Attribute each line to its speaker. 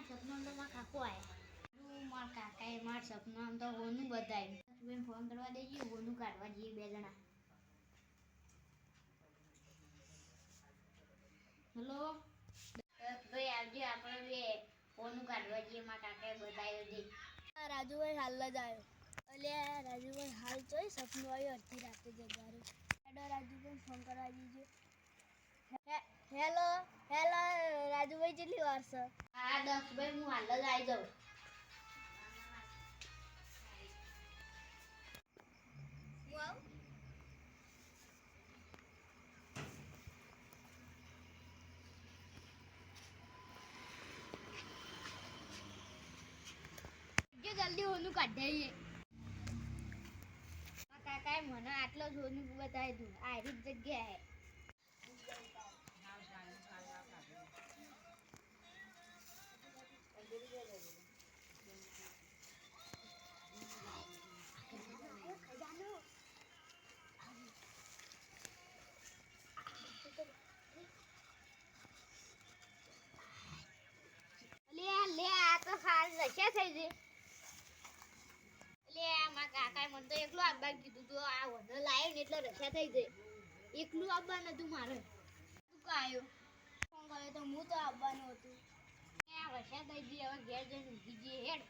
Speaker 1: સપનામાં તો મારા કાકો આયા મારા કાકાએ મારા સપનામાં તો હોનું બતાવ્યું ફોન કરવા દેજે હોનું કાઢવા જઈએ બે જણા હેલો ભાઈ આવજે આપણે બે હોનું કાઢવા જઈએ મારા કાકાએ બતાવ્યું છે
Speaker 2: રાજુભાઈ હાલ જ આવ્યો અલ્યા રાજુભાઈ હાલ જોઈ સપનું આવ્યું અડધી રાતે જગાડ્યું હેડો રાજુભાઈ ફોન કરવા દીજો હેલો હેલો રાજુભાઈ કેટલી વાર છે
Speaker 1: હા 10 ભાઈ હું હાલ જ આવી જાઉં
Speaker 2: હું આવું
Speaker 1: જલ્દી હોનું કાઢીએ કાકાએ મને આટલો જ હોનું બતાવી દઉં આ રીત જગ્યા હે લે આ તો ખાસ રસ્યા થઈ ગઈ મારા કાકાએ મને તો એકલું આવવા કીધું તું આ વધુ લાવ્યો ને એટલે રસ્યા થઈ ગઈ એકલું આવવા નતું મારે તું કાયો
Speaker 2: ફોન કર્યો તો હું તો આવવાનું હતું
Speaker 1: આ રસ્યા થઈ ગઈ હવે ઘેર જઈને ઊંઘી જઈએ હેડ